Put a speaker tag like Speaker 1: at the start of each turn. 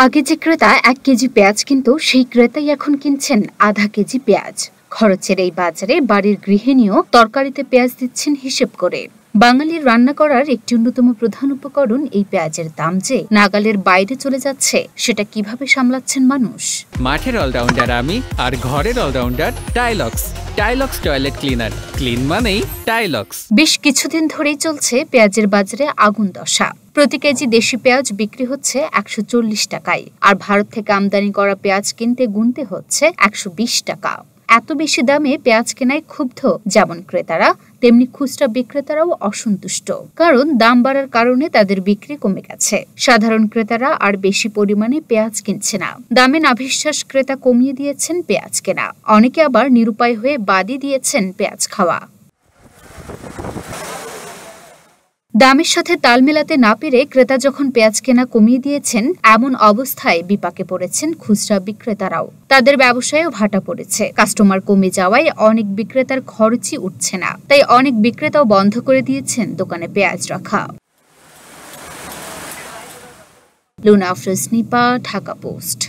Speaker 1: আগে যে ক্রেতা ১ কেজি পেঁয়াজ কিনত সেই ক্রেতাই এখন কিনছেন আধা কেজি পেঁয়াজ। খরচের এই বাজারে বাড়ির গৃহিণীও তরকারিতে পেঁয়াজ দিচ্ছেন হিসেব করে। বাঙালির রান্না করার একটি অন্যতম প্রধান উপকরণ এই পেঁয়াজের দাম যে নাগালের বাইরে চলে যাচ্ছে, সেটা কিভাবে সামলাচ্ছেন মানুষ?
Speaker 2: মাঠের অলরাউন্ডার আমি, আর ঘরের allrounder Tylox. Tylox toilet cleaner, clean মানেই টাইলক্স।
Speaker 1: বেশ কিছুদিন ধরেই চলছে পেঁয়াজের বাজারে আগুন দশা। প্রতি কেজি দেশি পেঁয়াজ বিক্রি হচ্ছে ১৪০ টাকায়, আর ভারত থেকে আমদানি করা পেঁয়াজ কিনতে গুনতে হচ্ছে ১২০ টাকা। এত বেশি দামে পেঁয়াজ কেনায় ক্ষুব্ধ যেমন ক্রেতারা, তেমনি খুচরা বিক্রেতারাও অসন্তুষ্ট। কারণ দাম বাড়ার কারণে তাদের বিক্রি কমে গেছে। সাধারণ ক্রেতারা আর বেশি পরিমাণে পেঁয়াজ কিনছে না। দামে নাভিশ্বাস ক্রেতা কমিয়ে দিয়েছেন পেঁয়াজ কেনা। অনেকে আবার নিরুপায় হয়ে বাদই দিয়েছেন পেঁয়াজ খাওয়া। দামের সাথে তাল মেলাতে না পেরে ক্রেতা যখন পেঁয়াজ কেনা কমিয়ে দিয়েছেন, এমন অবস্থায় বিপাকে পড়েছেন খুচরা বিক্রেতারাও। তাদের ব্যবসায়ও ভাটা পড়েছে। কাস্টমার কমে যাওয়ায় অনেক বিক্রেতার খরচই উঠছে না। তাই অনেক বিক্রেতাও বন্ধ করে দিয়েছেন দোকানে পেঁয়াজ রাখা। লুনা আফরোজ নিপা, ঢাকা পোস্ট।